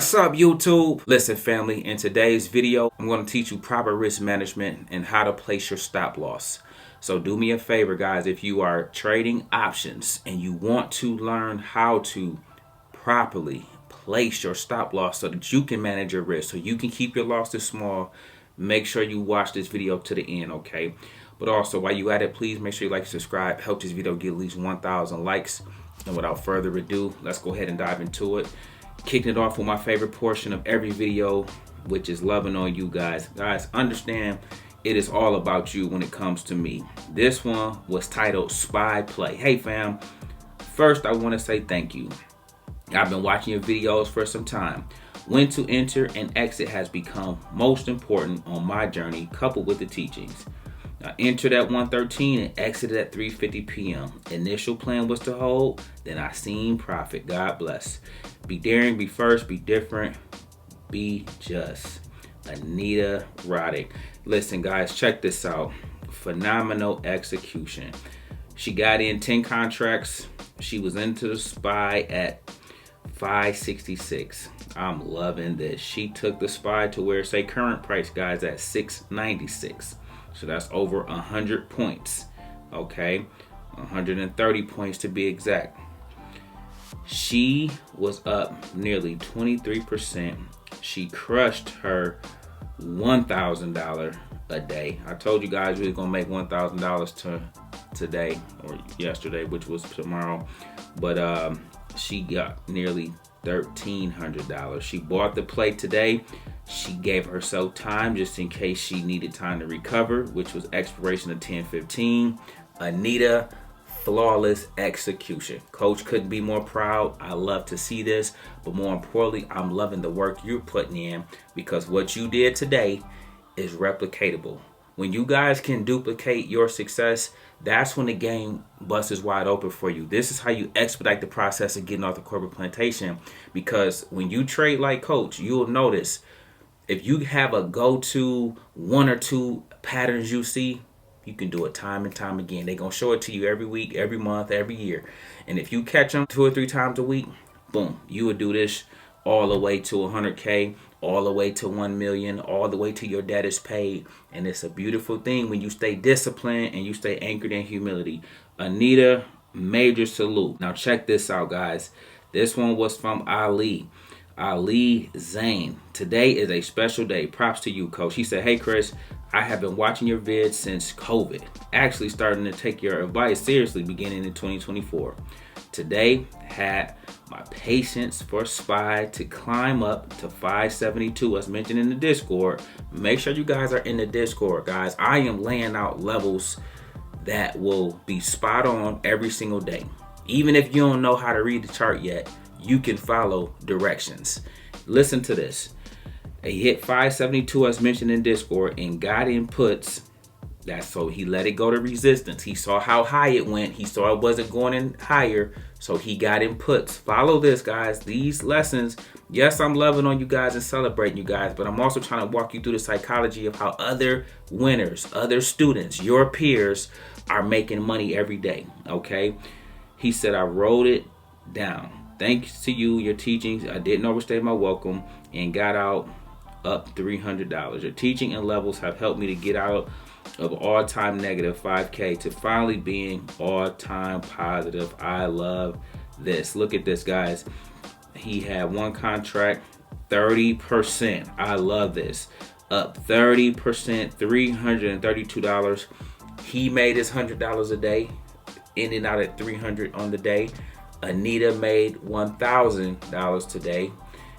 What's up, YouTube? Listen, family, in today's video, I'm going to teach you proper risk management and how to place your stop loss. So do me a favor, guys, if you are trading options and you want to learn how to properly place your stop loss so that you can manage your risk, so you can keep your losses small, make sure you watch this video to the end, okay? But also, while you at it, please make sure you like and subscribe. Help this video get at least 1,000 likes. And without further ado, let's go ahead and dive into it. Kicking it off with my favorite portion of every video, which is loving on you guys. Guys, understand it is all about you when it comes to me. This one was titled SPY Play. Hey fam, first I want to say thank you. I've been watching your videos for some time. When to enter and exit has become most important on my journey, coupled with the teachings. I entered at 1:13 and exited at 3:50 p.m. Initial plan was to hold, then I seen profit. God bless. Be daring, be first, be different, be just. Anita Roddick. Listen, guys, check this out. Phenomenal execution. She got in 10 contracts. She was into the SPY at 566. I'm loving this. She took the SPY to where, say, current price, guys, at 696. So that's over 100 points, okay? 130 points to be exact. She was up nearly 23%. She crushed her $1,000 a day. I told you guys we were gonna make $1,000 today or yesterday, which was tomorrow. But she got nearly $1,300. She bought the play today. She gave herself time just in case she needed time to recover, which was expiration of 10:15. Anita, flawless execution. Coach couldn't be more proud. I love to see this, but more importantly, I'm loving the work you're putting in, because what you did today is replicatable. When you guys can duplicate your success, that's when the game busts wide open for you. This is how you expedite the process of getting off the corporate plantation, because when you trade like Coach, you'll notice if you have a go-to one or two patterns you see, you can do it time and time again. They're going to show it to you every week, every month, every year. And if you catch them 2 or 3 times a week, boom, you would do this all the way to 100K, all the way to 1 million, all the way to your debt is paid. And it's a beautiful thing when you stay disciplined and you stay anchored in humility. Anita, major salute. Now check this out, guys. This one was from Ali Zane. Today is a special day. Props to you, Coach. He said, hey, Chris, I have been watching your vids since COVID. Actually starting to take your advice seriously beginning in 2024. Today had my patience for SPY to climb up to 572 as mentioned in the Discord. Make sure you guys are in the Discord, guys. I am laying out levels that will be spot on every single day. Even if you don't know how to read the chart yet, you can follow directions. Listen to this. He hit 572 as mentioned in Discord and got inputs. That's so he let it go to resistance. He saw how high it went. He saw it wasn't going in higher. So he got inputs. Follow this, guys. These lessons. Yes, I'm loving on you guys and celebrating you guys, but I'm also trying to walk you through the psychology of how other winners, other students, your peers are making money every day. Okay. He said, I wrote it down. Thanks to you, your teachings, I didn't overstay my welcome and got out up $300. Your teaching and levels have helped me to get out of all-time negative 5K to finally being all-time positive. I love this. Look at this, guys. He had one contract, 30%. I love this. Up 30%, $332. He made his $100 a day, ending out at $300 on the day. Anita made $1,000 today,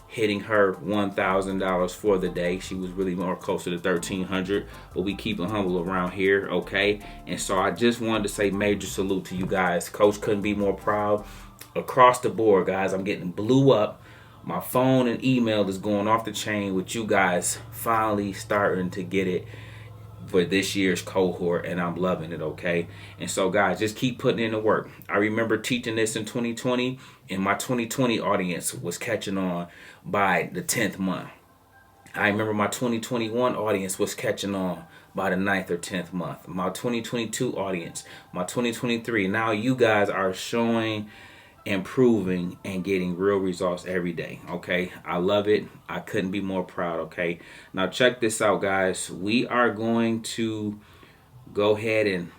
hitting her $1,000 for the day. She was really more closer to $1,300, but we keep it humble around here, okay? And so I just wanted to say major salute to you guys. Coach couldn't be more proud. Across the board, guys, I'm getting blew up. My phone and email is going off the chain with you guys finally starting to get it for this year's cohort, and I'm loving it, okay? And so, guys, just keep putting in the work. I remember teaching this in 2020, and my 2020 audience was catching on by the 10th month. I remember my 2021 audience was catching on by the 9th or 10th month. My 2022 audience, my 2023. Now you guys are showing improving and getting real results every day. Okay, I love it. I couldn't be more proud. Okay, now check this out, guys. We are going to go ahead and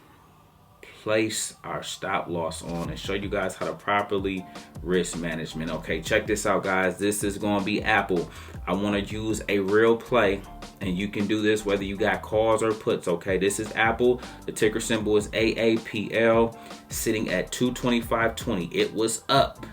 place our stop loss on and show you guys how to properly risk management. Okay, check this out, guys. This is going to be Apple. I want to use a real play, and you can do this whether you got calls or puts. Okay, this is Apple. The ticker symbol is AAPL, sitting at 225.20. It was up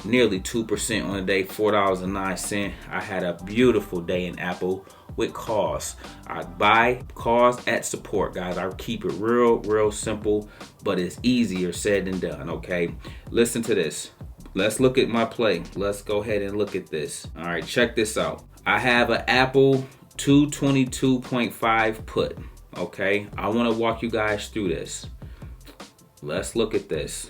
nearly 2% on the day, $4.09. I had a beautiful day in Apple with calls. I buy calls at support, guys. I keep it real simple, but it's easier said than done. Okay, listen to this. Let's look at my play. Let's go ahead and look at this. All right, check this out. I have an Apple 222.5 put. Okay, I want to walk you guys through this. Let's look at this,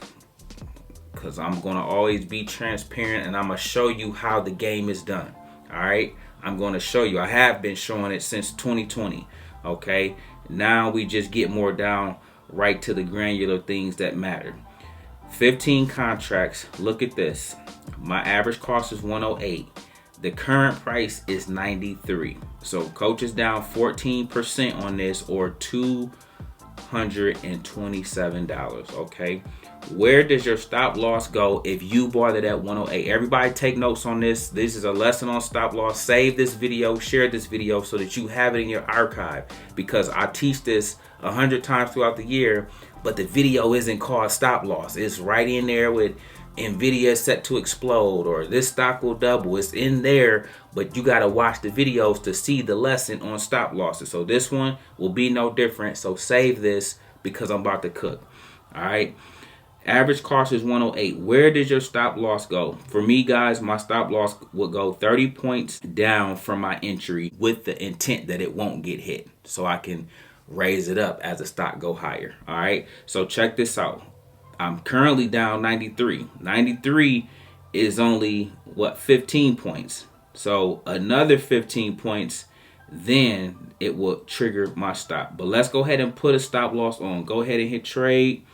because I'm going to always be transparent, and I'm going to show you how the game is done. All right, I'm going to show you. I have been showing it since 2020. Okay, now we just get more down right to the granular things that matter. 15 contracts. Look at this. My average cost is 108. The current price is 93. So coach is down 14% on this, or $227. Okay, where does your stop loss go if you bought it at 108? Everybody take notes on this. This is a lesson on stop loss. Save this video, share this video so that you have it in your archive, because I teach this 100 times throughout the year, but the video isn't called stop loss. It's right in there with Nvidia set to explode, or this stock will double. It's in there, but you got to watch the videos to see the lesson on stop losses. So this one will be no different. So save this, because I'm about to cook. All right, average cost is 108. Where did your stop loss go? For me, guys, my stop loss would go 30 points down from my entry, with the intent that it won't get hit, so I can raise it up as the stock go higher. All right, so check this out. I'm currently down 93. 93 is only, what, 15 points. So another 15 points, then it will trigger my stop. But let's go ahead and put a stop loss on. Go ahead and hit trade.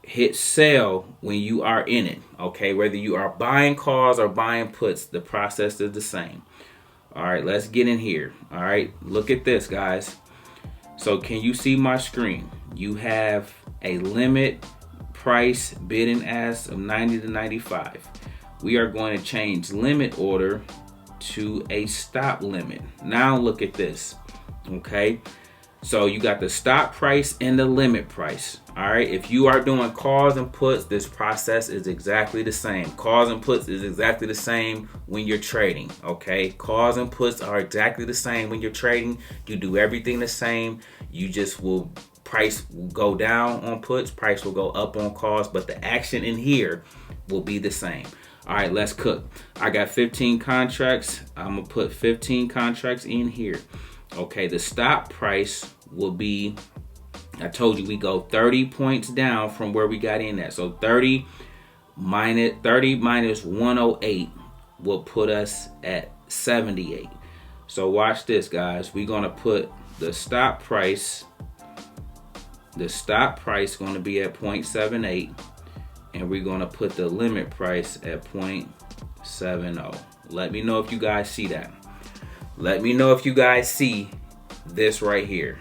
Hit sell when you are in it. Okay, whether you are buying calls or buying puts, the process is the same. All right, let's get in here. All right, look at this, guys. So can you see my screen? You have a limit price bid and ask of 90 to 95. We are going to change limit order to a stop limit. Now look at this. Okay, so you got the stop price and the limit price. All right, if you are doing calls and puts, this process is exactly the same. Calls and puts is exactly the same when you're trading. Okay, calls and puts are exactly the same when you're trading. You do everything the same. You just will, price will go down on puts, price will go up on calls, but the action in here will be the same. All right, let's cook. I got 15 contracts. I'm gonna put 15 contracts in here. Okay, the stop price will be, I told you we go 30 points down from where we got in at. So 30 minus 108 will put us at 78. So watch this, guys. We're gonna put the stop price. The stop price going to be at 0.78, and we're going to put the limit price at 0.70. Let me know if you guys see that. Let me know if you guys see this right here.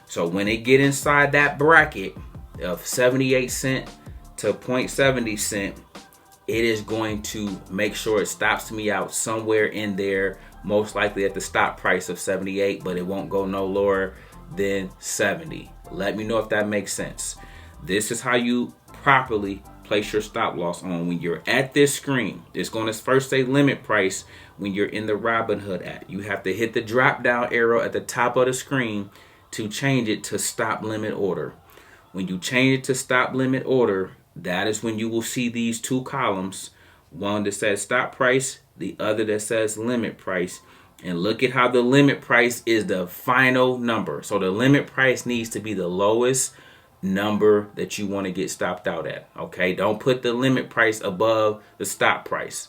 So when it get inside that bracket of 78 cent to 0.70 cent, it is going to make sure it stops me out somewhere in there, most likely at the stop price of 78, but it won't go no lower than 70. Let me know if that makes sense. This is how you properly place your stop loss on. When you're at this screen, it's going to first say limit price. When you're in the Robinhood app, you have to hit the drop down arrow at the top of the screen to change it to stop limit order. When you change it to stop limit order, that is when you will see these two columns, one that says stop price, the other that says limit price. And look at how the limit price is the final number. So the limit price needs to be the lowest number that you want to get stopped out at. Okay, don't put the limit price above the stop price.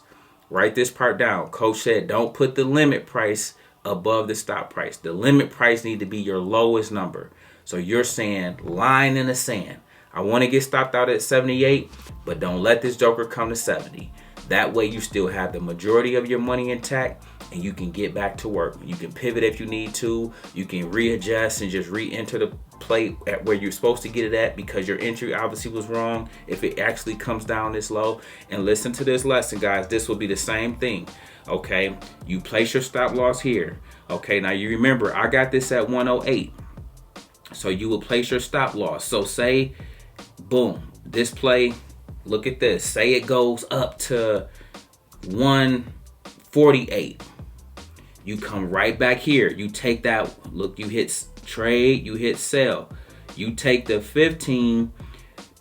Write this part down. Coach said don't put the limit price above the stop price. The limit price need to be your lowest number. So you're saying line in the sand. I want to get stopped out at 78, but don't let this joker come to 70. That way you still have the majority of your money intact and you can get back to work. You can pivot if you need to. You can readjust and just re-enter the plate at where you're supposed to get it at, because your entry obviously was wrong if it actually comes down this low. And listen to this lesson, guys. This will be the same thing. Okay, you place your stop loss here. Okay, now you remember I got this at 108. So you will place your stop loss. So say, boom, this play, look at this. Say it goes up to 148. You come right back here. You take that, look, you hit trade, you hit sell. You take the 15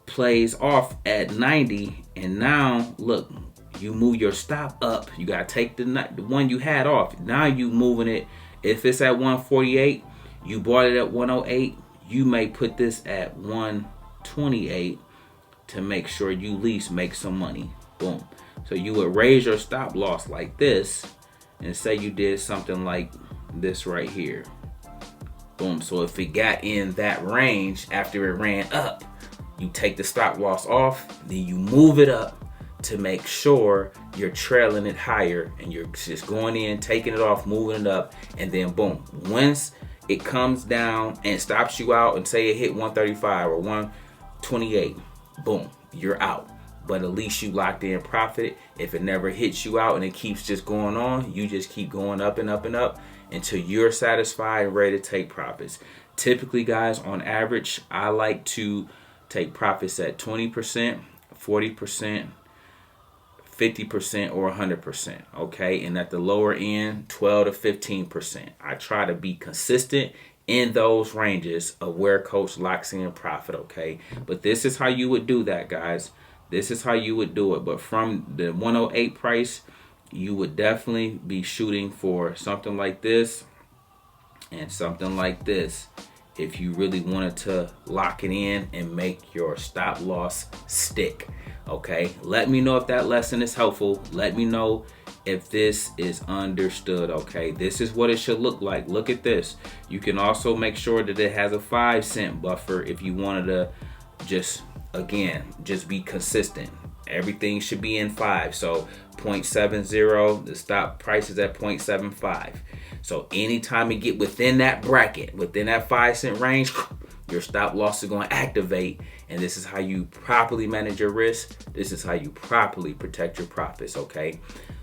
plays off at 90, and now look, you move your stop up. You gotta take the one you had off. Now you moving it. If it's at 148, you bought it at 108. You may put this at 128 to make sure you at least make some money. Boom. So you would raise your stop loss like this, and say you did something like this right here. Boom. So if it got in that range after it ran up, you take the stop loss off, then you move it up to make sure you're trailing it higher, and you're just going in, taking it off, moving it up, and then boom. Once it comes down and stops you out, and say it hit 135 or 128, boom, you're out. But at least you locked in profit. If it never hits you out and it keeps just going on, you just keep going up and up and up until you're satisfied and ready to take profits. Typically, guys, on average, I like to take profits at 20%, 40%, 50%, or 100%, okay? And at the lower end, 12 to 15%. I try to be consistent in those ranges of where coach locks in profit, okay? But this is how you would do that, guys. This is how you would do it. But from the 108 price, you would definitely be shooting for something like this and something like this if you really wanted to lock it in and make your stop loss stick. Okay, let me know if that lesson is helpful. Let me know if this is understood. Okay, this is what it should look like. Look at this. You can also make sure that it has a 5-cent buffer if you wanted to just, again, just be consistent. Everything should be in 5. So 0.70, the stop price is at 0.75. So anytime you get within that bracket, within that 5-cent range, your stop loss is going to activate. And this is how you properly manage your risk. This is how you properly protect your profits, okay?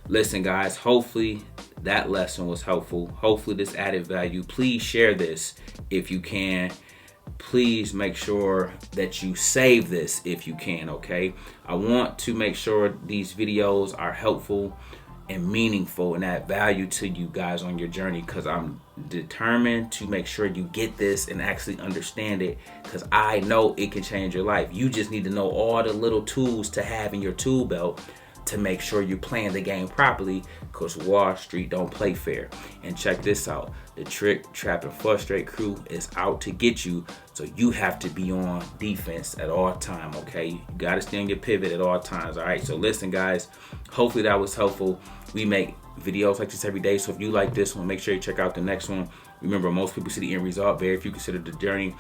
Listen, guys, hopefully that lesson was helpful. Hopefully this added value. Please share this if you can. Please make sure that you save this if you can, okay? I want to make sure these videos are helpful and meaningful and add value to you guys on your journey, because I'm determined to make sure you get this and actually understand it, because I know it can change your life. You just need to know all the little tools to have in your tool belt to make sure you're playing the game properly, because Wall Street don't play fair. And check this out. The Trick, Trap, and Frustrate crew is out to get you, so you have to be on defense at all time, okay? You got to stay on your pivot at all times, all right? So listen, guys, hopefully that was helpful. We make videos like this every day, so if you like this one, make sure you check out the next one. Remember, most people see the end result. Very few consider the journey.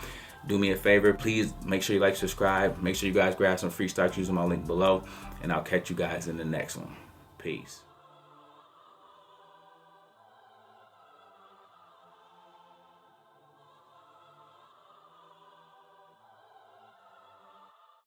Do me a favor, please make sure you like, subscribe. Make sure you guys grab some free stocks using my link below, and I'll catch you guys in the next one. Peace.